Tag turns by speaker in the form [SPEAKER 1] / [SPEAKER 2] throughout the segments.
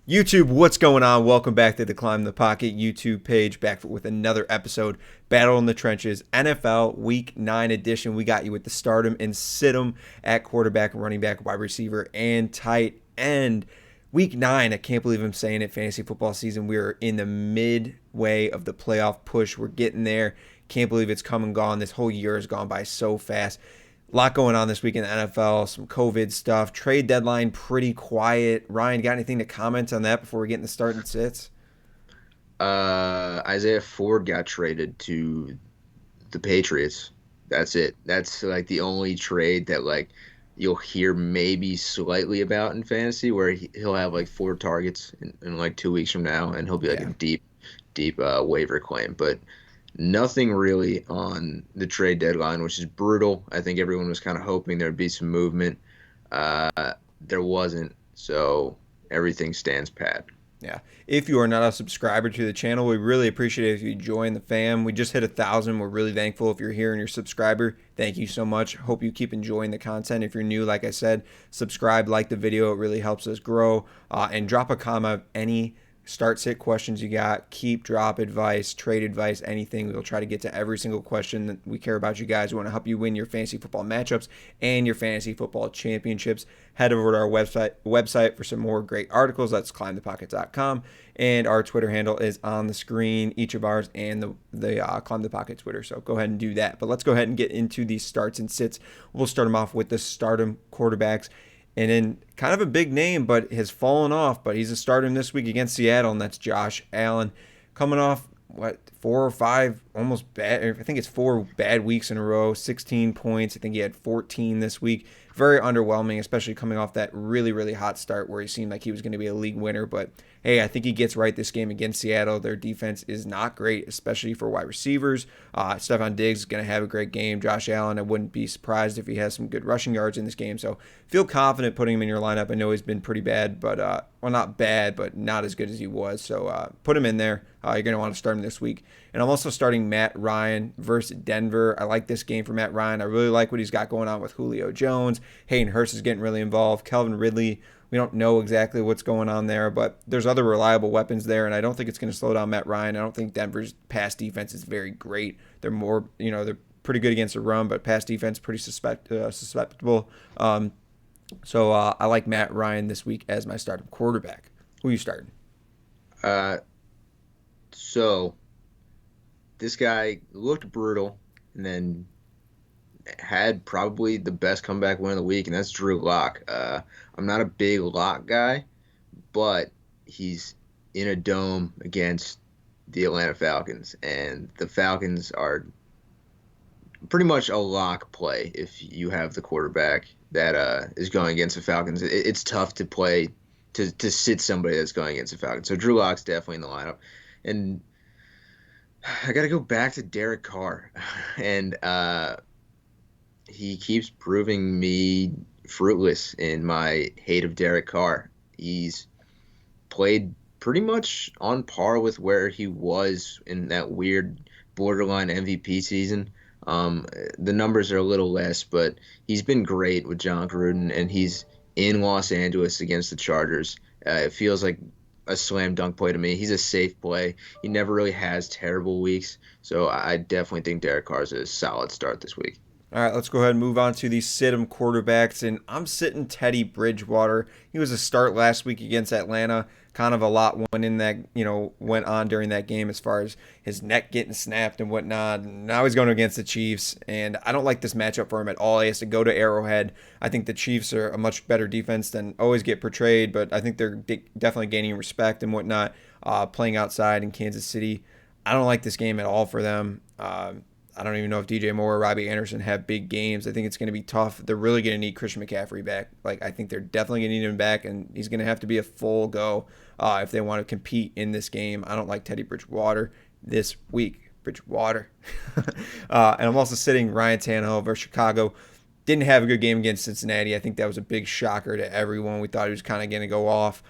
[SPEAKER 1] YouTube, what's going on? Welcome back to the Climb the Pocket YouTube page, back with another episode, Battle in the Trenches, NFL Week 9 edition. We got you with the stardom and sit-em at quarterback, running back, wide receiver, and tight end. Week 9, I can't believe I'm saying it, fantasy football season. We're in the midway of the playoff push. We're getting there. Can't believe it's come and gone. This whole year has gone by so fast. A lot going on this week in the NFL, some COVID stuff, trade deadline pretty quiet. Ryan, got anything to comment on that before we get into start and sits?
[SPEAKER 2] Isaiah Ford got traded to the Patriots. That's it. That's like the only trade that like you'll hear maybe slightly about in fantasy, where he'll have like 4 targets in like 2 weeks from now, and he'll be like a
[SPEAKER 1] Yeah.
[SPEAKER 2] deep waiver claim. But nothing really on the trade deadline, which is brutal. I think everyone was kind of hoping there'd be some movement. There wasn't, so everything stands pat.
[SPEAKER 1] Yeah. If you are not a subscriber to the channel, we really appreciate it if you join the fam. We just hit 1,000. We're really thankful if you're here and you're a subscriber. Thank you so much. Hope you keep enjoying the content. If you're new, like I said, subscribe, like the video. It really helps us grow. And drop a comment, any start sit questions you got, keep drop advice, trade advice, anything. We'll try to get to every single question. That we care about you guys. We want to help you win your fantasy football matchups and your fantasy football championships. Head over to our website for some more great articles. That's climbthepocket.com. And our Twitter handle is on the screen, each of ours and the Climb the Pocket Twitter. So go ahead and do that. But let's go ahead and get into these starts and sits. We'll start them off with the stardom quarterbacks. And then kind of a big name, but has fallen off. But he's a starter this week against Seattle, and that's Josh Allen. Coming off, 4 or 5 almost bad, I think it's 4 bad weeks in a row, 16 points. I think he had 14 this week. Very underwhelming, especially coming off that really, really hot start where he seemed like he was going to be a league winner. But, hey, I think he gets right this game against Seattle. Their defense is not great, especially for wide receivers. Stephon Diggs is going to have a great game. Josh Allen, I wouldn't be surprised if he has some good rushing yards in this game. So feel confident putting him in your lineup. I know he's been pretty bad, but, well, not bad, but not as good as he was. So put him in there. You're going to want to start him this week. And I'm also starting Matt Ryan versus Denver. I like this game for Matt Ryan. I really like what he's got going on with Julio Jones. Hayden Hurst is getting really involved. Calvin Ridley, we don't know exactly what's going on there, but there's other reliable weapons there, and I don't think it's going to slow down Matt Ryan. I don't think Denver's pass defense is very great. They're more, they're pretty good against the run, but pass defense pretty susceptible. So I like Matt Ryan this week as my starting quarterback. Who are you starting?
[SPEAKER 2] So this guy looked brutal and then had probably the best comeback win of the week, and that's Drew Lock. I'm not a big Lock guy, but he's in a dome against the Atlanta Falcons, and the Falcons are pretty much a lock play if you have the quarterback that is going against the Falcons. It's tough to play to sit somebody that's going against the Falcons. So Drew Lock's definitely in the lineup. And I got to go back to Derek Carr. And he keeps proving me fruitless in my hate of Derek Carr. He's played pretty much on par with where he was in that weird borderline MVP season. The numbers are a little less, but he's been great with John Gruden, and he's in Los Angeles against the Chargers. It feels like a slam dunk play to me. He's a safe play. He never really has terrible weeks, so I definitely think Derek Carr's a solid start this week.
[SPEAKER 1] All right, let's go ahead and move on to the sit-em quarterbacks, and I'm sitting Teddy Bridgewater. He was a start last week against Atlanta. Kind of a lot went on during that game as far as his neck getting snapped and whatnot. And now he's going against the Chiefs, and I don't like this matchup for him at all. He has to go to Arrowhead. I think the Chiefs are a much better defense than always get portrayed, but I think they're definitely gaining respect and whatnot, playing outside in Kansas City. I don't like this game at all for them. I don't even know if DJ Moore or Robbie Anderson have big games. I think it's going to be tough. They're really going to need Christian McCaffrey back. I think they're definitely going to need him back, and he's going to have to be a full go if they want to compete in this game. I don't like Teddy Bridgewater this week. Bridgewater. And I'm also sitting Ryan Tannehill versus Chicago. Didn't have a good game against Cincinnati. I think that was a big shocker to everyone. We thought he was kind of going to go off.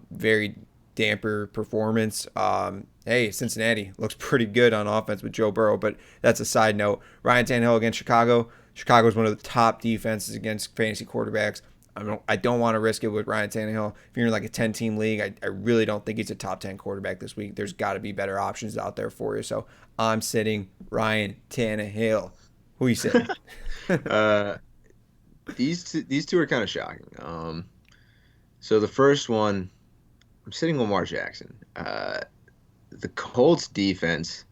[SPEAKER 1] Very damper performance. Hey, Cincinnati looks pretty good on offense with Joe Burrow, but that's a side note. Ryan Tannehill against Chicago. Chicago is one of the top defenses against fantasy quarterbacks. I don't want to risk it with Ryan Tannehill. If you're in like a 10-team league, I really don't think he's a top 10 quarterback this week. There's got to be better options out there for you. So I'm sitting Ryan Tannehill. Who you sitting?
[SPEAKER 2] uh, these two are kind of shocking. So the first one, I'm sitting Lamar Jackson. The Colts defense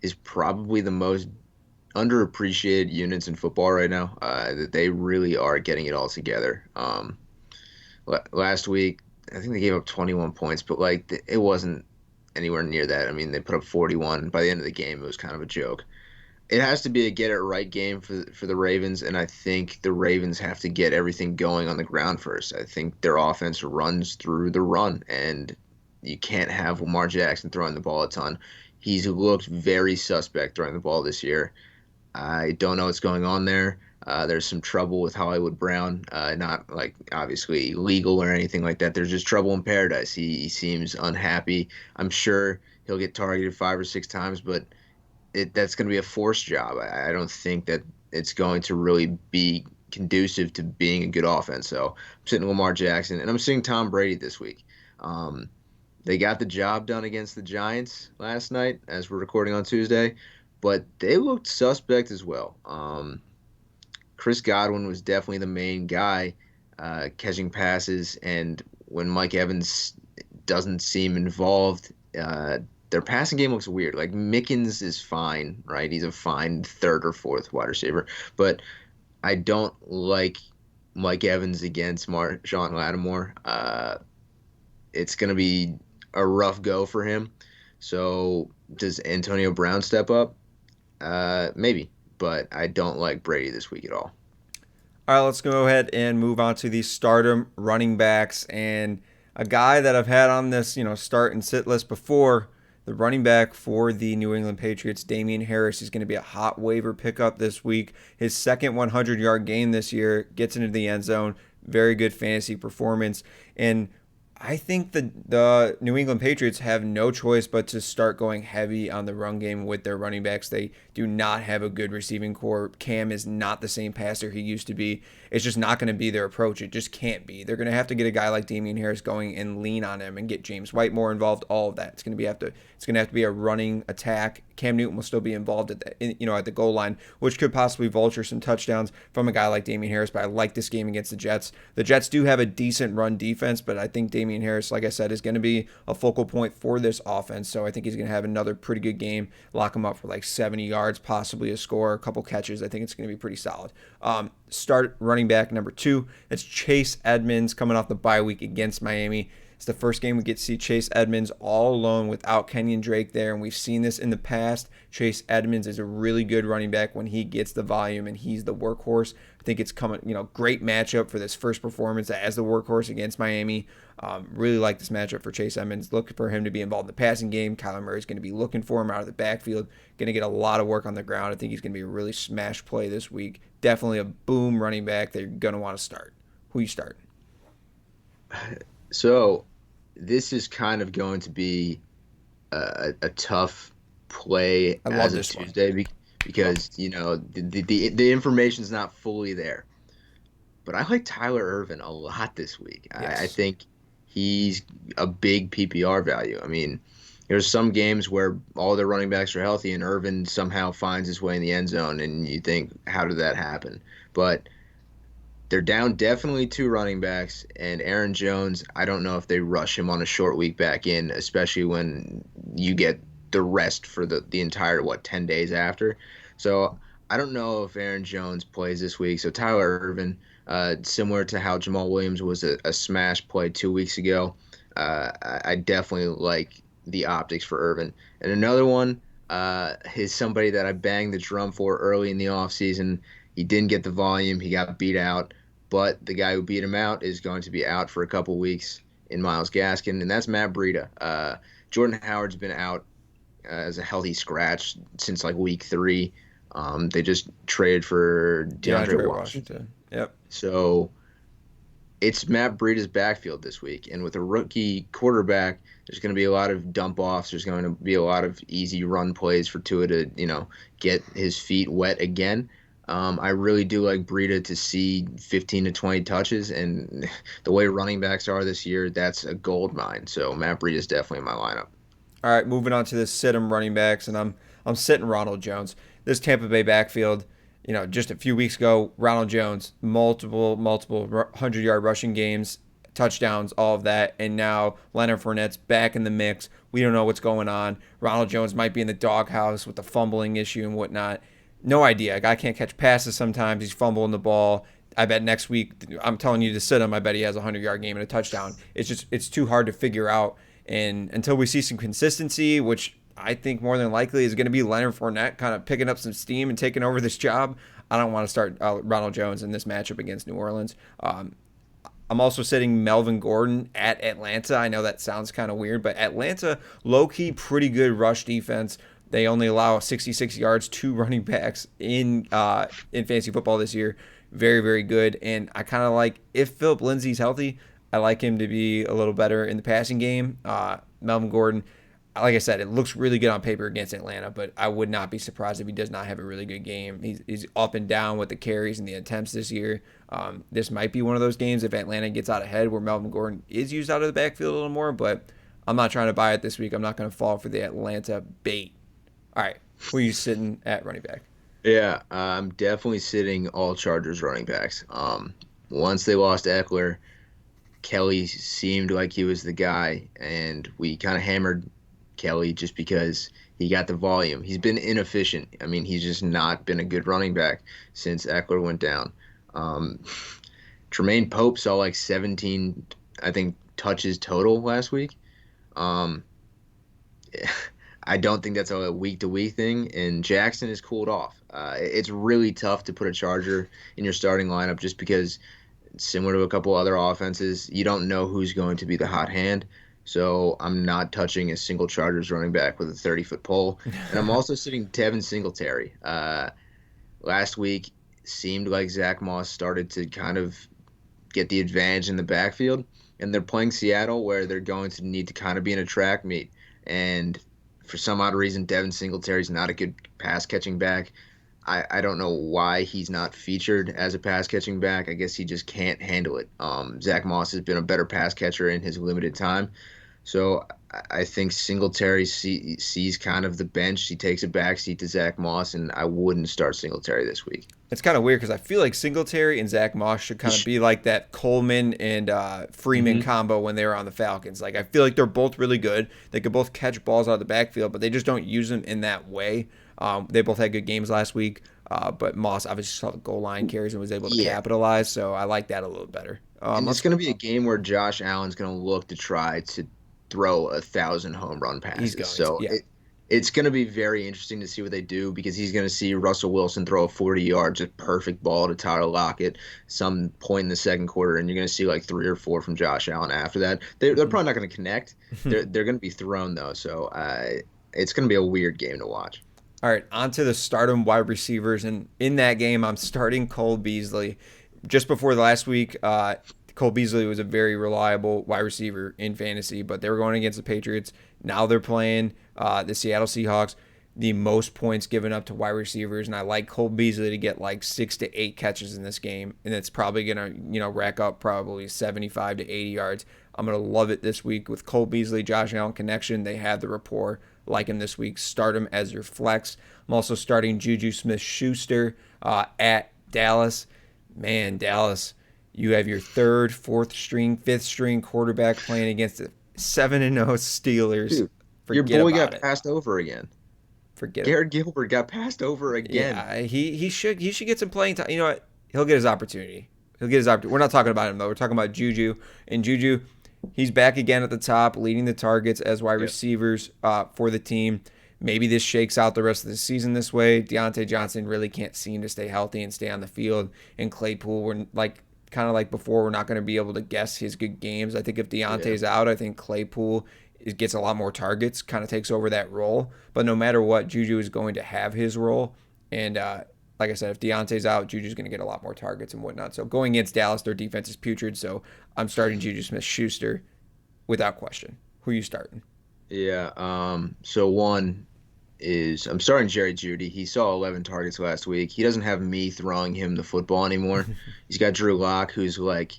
[SPEAKER 2] is probably the most underappreciated units in football right now. That they really are getting it all together. Last week, I think they gave up 21 points, but like it wasn't anywhere near that. I mean, they put up 41. By the end of the game, it was kind of a joke. It has to be a get it right game for the Ravens, and I think the Ravens have to get everything going on the ground first. I think their offense runs through the run, and you can't have Lamar Jackson throwing the ball a ton. He's looked very suspect throwing the ball this year. I don't know what's going on there. There's some trouble with Hollywood Brown, not like obviously legal or anything like that. There's just trouble in paradise. He seems unhappy. I'm sure he'll get targeted 5 or 6 times, but that's going to be a forced job. I don't think that it's going to really be conducive to being a good offense. So I'm sitting Lamar Jackson, and I'm sitting Tom Brady this week. They got the job done against the Giants last night, as we're recording on Tuesday, but they looked suspect as well. Chris Godwin was definitely the main guy catching passes, and when Mike Evans doesn't seem involved, their passing game looks weird. Like Mickens is fine, right? He's a fine third or fourth wide receiver, but I don't like Mike Evans against Marshon Lattimore. It's going to be a rough go for him. So does Antonio Brown step up? Maybe, but I don't like Brady this week at all.
[SPEAKER 1] All right, let's go ahead and move on to the stardom running backs, and a guy that I've had on this, start and sit list before. The running back for the New England Patriots, Damien Harris, is going to be a hot waiver pickup this week. His second 100-yard game this year, gets into the end zone. Very good fantasy performance. And I think the New England Patriots have no choice but to start going heavy on the run game with their running backs. They do not have a good receiving core. Cam is not the same passer he used to be. It's just not going to be their approach. It just can't be. They're going to have to get a guy like Damien Harris going and lean on him and get James White more involved. All of that. It's going to have to be a running attack. Cam Newton will still be involved at the goal line, which could possibly vulture some touchdowns from a guy like Damien Harris. But I like this game against the Jets. The Jets do have a decent run defense, but I think Damien Harris, like I said, is going to be a focal point for this offense. So I think he's going to have another pretty good game. Lock him up for like 70 yards, possibly a score, a couple catches. I think it's going to be pretty solid. Start running back number 2. It's Chase Edmunds coming off the bye week against Miami. It's the first game we get to see Chase Edmunds all alone without Kenyon Drake there, and we've seen this in the past. Chase Edmunds is a really good running back when he gets the volume and he's the workhorse. I think it's coming, great matchup for this first performance as the workhorse against Miami. Really like this matchup for Chase Edmunds. Look for him to be involved in the passing game. Kyler Murray's going to be looking for him out of the backfield. Going to get a lot of work on the ground. I think he's going to be a really smash play this week. Definitely a boom running back that you're going to want to start. Who you start?
[SPEAKER 2] So this is kind of going to be a tough play as of Tuesday because the information's not fully there. But I like Tyler Ervin a lot this week. Yes. I think he's a big PPR value. I mean, there's some games where all their running backs are healthy and Ervin somehow finds his way in the end zone, and you think, how did that happen? But they're down definitely 2 running backs, and Aaron Jones, I don't know if they rush him on a short week back in, especially when you get the rest for the entire, 10 days after. So I don't know if Aaron Jones plays this week. So Tyler Ervin, similar to how Jamal Williams was a smash play 2 weeks ago, I definitely like the optics for Ervin. And another one is somebody that I banged the drum for early in the offseason. He didn't get the volume. He got beat out. But the guy who beat him out is going to be out for a couple weeks in Myles Gaskin, and that's Matt Breida. Jordan Howard's been out as a healthy scratch since like week 3. They just traded for DeAndre Washington.
[SPEAKER 1] Yep.
[SPEAKER 2] So it's Matt Breida's backfield this week, and with a rookie quarterback, there's going to be a lot of dump offs. There's going to be a lot of easy run plays for Tua to get his feet wet again. I really do like Breida to see 15 to 20 touches, and the way running backs are this year, that's a gold mine. So Matt Breida is definitely in my lineup.
[SPEAKER 1] All right, moving on to the sit-em running backs, and I'm sitting Ronald Jones. This Tampa Bay backfield, just a few weeks ago, Ronald Jones, multiple 100-yard rushing games, touchdowns, all of that, and now Leonard Fournette's back in the mix. We don't know what's going on. Ronald Jones might be in the doghouse with the fumbling issue and whatnot. No idea. Guy can't catch passes sometimes. He's fumbling the ball. I bet next week, I'm telling you to sit him. I bet he has a 100-yard game and a touchdown. It's too hard to figure out. And until we see some consistency, which I think more than likely is going to be Leonard Fournette kind of picking up some steam and taking over this job, I don't want to start Ronald Jones in this matchup against New Orleans. I'm also sitting Melvin Gordon at Atlanta. I know that sounds kind of weird, but Atlanta, low-key, pretty good rush defense. They only allow 66 yards to running backs in fantasy football this year. Very, very good. And I kind of like, if Philip Lindsay's healthy, I like him to be a little better in the passing game. Melvin Gordon, like I said, it looks really good on paper against Atlanta, but I would not be surprised if he does not have a really good game. He's up and down with the carries and the attempts this year. This might be one of those games if Atlanta gets out ahead where Melvin Gordon is used out of the backfield a little more, but I'm not trying to buy it this week. I'm not going to fall for the Atlanta bait. All right, who are you sitting at running back?
[SPEAKER 2] Yeah, I'm definitely sitting all Chargers running backs. Once they lost Eckler, Kelley seemed like he was the guy, and we kind of hammered Kelley just because he got the volume. He's been inefficient. I mean, he's just not been a good running back since Eckler went down. Um, Tremaine Pope saw like 17, I think, touches total last week. Um, I don't think that's a week to week thing, and Jackson is cooled off. It's really tough to put a Charger in your starting lineup just because, similar to a couple other offenses, you don't know who's going to be the hot hand. So I'm not touching a single Chargers running back with a 30-foot pole. And I'm also sitting Devin Singletary. Last week seemed like Zach Moss started to kind of get the advantage in the backfield, and they're playing Seattle where they're going to need to kind of be in a track meet. And for some odd reason, Devin Singletary's not a good pass catching back. I don't know why he's not featured as a pass catching back. I guess he just can't handle it. Zach Moss has been a better pass catcher in his limited time. So I think Singletary sees kind of the bench. He takes a backseat to Zach Moss, and I wouldn't start Singletary this week.
[SPEAKER 1] It's kind of weird because I feel like Singletary and Zach Moss should kind of be like that Coleman and Freeman combo when they were on the Falcons. Like, I feel like they're both really good. They could both catch balls out of the backfield, but they just don't use them in that way. They both had good games last week, but Moss obviously saw the goal line carries and was able to capitalize, so I like that a little better.
[SPEAKER 2] And it's going to be a game where Josh Allen's going to look to try to throw 1,000 home run passes. It's going to be very interesting to see what they do because he's going to see Russell Wilson throw a 40-yard, just perfect ball to Tyler Lockett some point in the second quarter, and you're going to see like 3 or 4 from Josh Allen after that. They're probably not going to connect. They're going to be thrown, though, so it's going to be a weird game to watch.
[SPEAKER 1] All right, on to the stardom wide receivers, and in that game, I'm starting Cole Beasley. Just before the last week, Cole Beasley was a very reliable wide receiver in fantasy, but they were going against the Patriots. Now they're playing the Seattle Seahawks, the most points given up to wide receivers, and I like Cole Beasley to get like 6 to 8 catches in this game, and it's probably going to rack up probably 75 to 80 yards. I'm going to love it this week with Cole Beasley, Josh Allen connection. They have the rapport. Like him this week. Start him as your flex. I'm also starting JuJu Smith-Schuster at Dallas. Man, Dallas, you have your third, fourth string, fifth string quarterback playing against the 7-0 Steelers.
[SPEAKER 2] Dude, your boy got passed over again. Garrett Gilbert got passed over again.
[SPEAKER 1] Yeah, he should get some playing time. You know what? He'll get his opportunity. We're not talking about him though. We're talking about JuJu. And JuJu, he's back again at the top, leading the targets as wide receivers for the team. Maybe this shakes out the rest of the season this way. Deontay Johnson really can't seem to stay healthy and stay on the field. And Claypool, we're kind of like before, we're not going to be able to guess his good games. I think if Deontay's out, I think Claypool gets a lot more targets, kind of takes over that role. But no matter what, JuJu is going to have his role. And like I said, if Deontay's out, JuJu's going to get a lot more targets and whatnot. So going against Dallas, their defense is putrid. So I'm starting JuJu Smith-Schuster without question. Who are you starting?
[SPEAKER 2] Yeah. So one, is I'm starting Jerry Jeudy. He saw 11 targets last week. He doesn't have me throwing him the football anymore. He's got Drew Lock, who's like,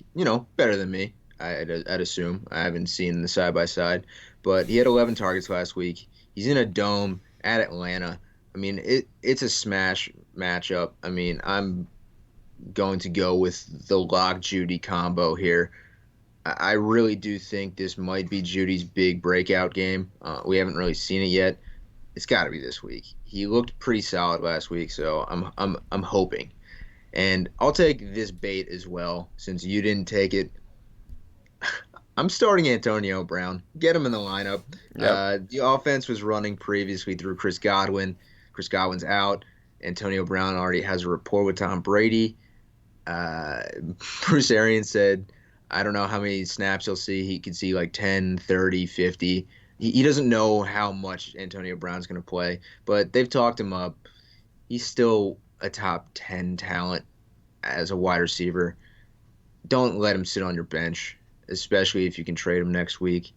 [SPEAKER 2] better than me. I'd assume. I haven't seen the side by side, but he had 11 targets last week. He's in a dome at Atlanta. I mean, it's a smash matchup. I mean, I'm going to go with the Lock Jeudy combo here. I really do think this might be Judy's big breakout game. We haven't really seen it yet. It's got to be this week. He looked pretty solid last week, so I'm hoping. And I'll take this bait as well since you didn't take it. I'm starting Antonio Brown. Get him in the lineup. Yep. The offense was running previously through Chris Godwin. Chris Godwin's out. Antonio Brown already has a rapport with Tom Brady. Bruce Arians said, I don't know how many snaps he'll see. He could see like 10, 30, 50. He doesn't know how much Antonio Brown's going to play, but they've talked him up. He's still a top 10 talent as a wide receiver. Don't let him sit on your bench, especially if you can trade him next week.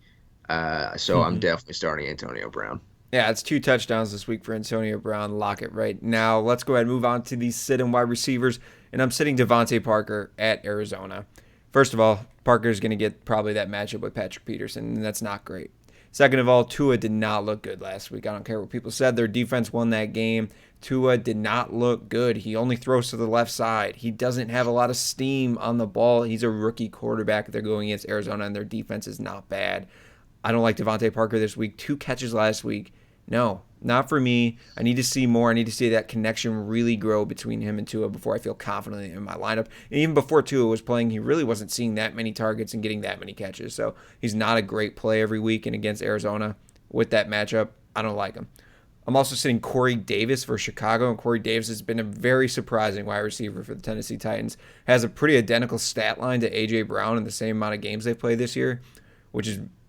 [SPEAKER 2] So I'm definitely starting Antonio Brown.
[SPEAKER 1] Yeah, it's 2 touchdowns this week for Antonio Brown. Lock it right now. Let's go ahead and move on to the sit-in wide receivers, and I'm sitting DeVante Parker at Arizona. First of all, Parker's going to get probably that matchup with Patrick Peterson, and that's not great. Second of all, Tua did not look good last week. I don't care what people said. Their defense won that game. Tua did not look good. He only throws to the left side. He doesn't have a lot of steam on the ball. He's a rookie quarterback. They're going against Arizona, and their defense is not bad. I don't like DeVante Parker this week. 2 catches last week. No, not for me. I need to see more. I need to see that connection really grow between him and Tua before I feel confident in my lineup. And even before Tua was playing, he really wasn't seeing that many targets and getting that many catches. So he's not a great play every week. And against Arizona with that matchup, I don't like him. I'm also sitting Corey Davis for Chicago, and Corey Davis has been a very surprising wide receiver for the Tennessee Titans. Has a pretty identical stat line to A.J. Brown in the same amount of games they've played this year,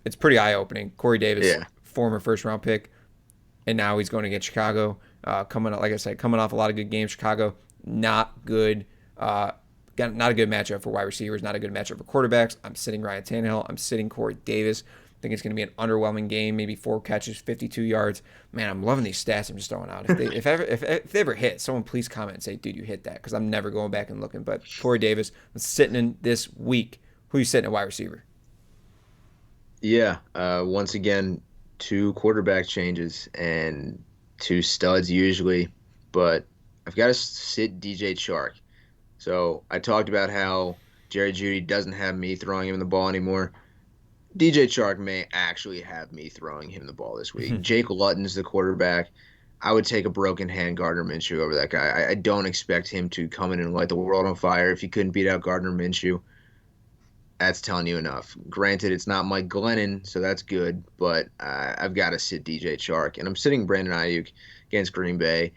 [SPEAKER 1] it's pretty eye-opening. Corey Davis, former first-round pick. And now he's going against Chicago, coming off a lot of good games. Chicago, not good. Not a good matchup for wide receivers, not a good matchup for quarterbacks. I'm sitting Ryan Tannehill. I'm sitting Corey Davis. I think it's going to be an underwhelming game, maybe 4 catches, 52 yards. Man, I'm loving these stats I'm just throwing out. If they ever hit, someone please comment and say, dude, you hit that, because I'm never going back and looking. But Corey Davis, I'm sitting in this week. Who are you sitting at wide receiver?
[SPEAKER 2] Yeah, once again, 2 quarterback changes and 2 studs usually, but I've got to sit DJ Chark. So I talked about how Jerry Jeudy doesn't have me throwing him the ball anymore. DJ Chark may actually have me throwing him the ball this week. Jake Lutton's the quarterback. I would take a broken hand Gardner Minshew over that guy. I don't expect him to come in and light the world on fire. If he couldn't beat out Gardner Minshew, that's telling you enough. Granted, it's not Mike Glennon, so that's good, but I've got to sit DJ Chark. And I'm sitting Brandon Aiyuk against Green Bay.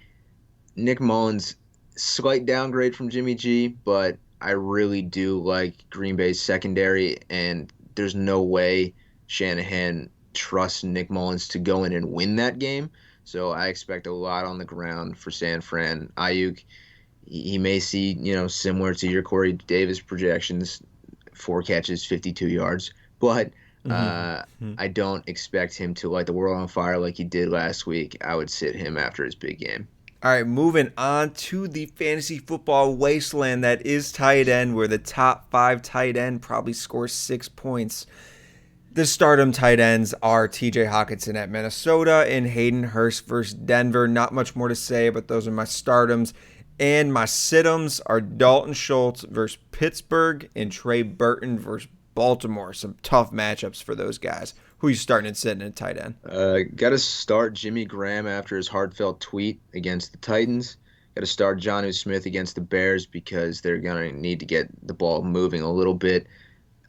[SPEAKER 2] Nick Mullins, slight downgrade from Jimmy G, but I really do like Green Bay's secondary, and there's no way Shanahan trusts Nick Mullins to go in and win that game. So I expect a lot on the ground for San Fran. Aiyuk, he may see, similar to your Corey Davis projections, 4 catches, 52 yards. But I don't expect him to light the world on fire like he did last week. I would sit him after his big game.
[SPEAKER 1] All right, moving on to the fantasy football wasteland that is tight end, where the top 5 tight end probably scores 6 points. The stardom tight ends are TJ Hockenson at Minnesota and Hayden Hurst versus Denver. Not much more to say, but those are my stardoms. And my sit-ems are Dalton Schultz versus Pittsburgh and Trey Burton versus Baltimore. Some tough matchups for those guys. Who are you starting and sitting at tight end?
[SPEAKER 2] Got to start Jimmy Graham after his heartfelt tweet against the Titans. Got to start Jonnu Smith against the Bears because they're going to need to get the ball moving a little bit.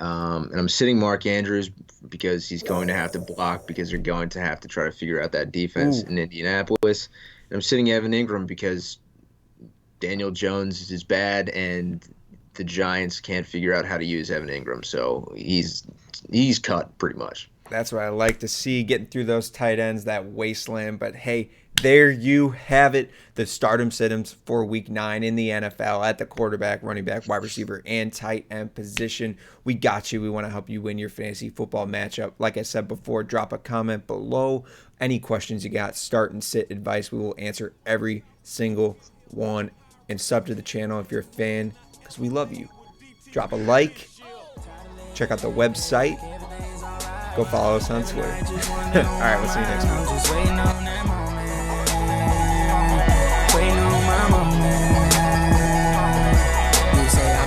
[SPEAKER 2] And I'm sitting Mark Andrews because he's going to have to block because they're going to have to try to figure out that defense in Indianapolis. And I'm sitting Evan Engram because Daniel Jones is bad and the Giants can't figure out how to use Evan Engram. So he's cut pretty much.
[SPEAKER 1] That's what I like to see, getting through those tight ends, that wasteland. But hey, there you have it. The stardom sit-ems for week 9 in the NFL at the quarterback, running back, wide receiver, and tight end position. We got you. We want to help you win your fantasy football matchup. Like I said before, drop a comment below. Any questions you got, start and sit advice. We will answer every single one. And sub to the channel if you're a fan, because we love you. Drop a like. Check out the website. Go follow us on Twitter. All right, we'll see you next week.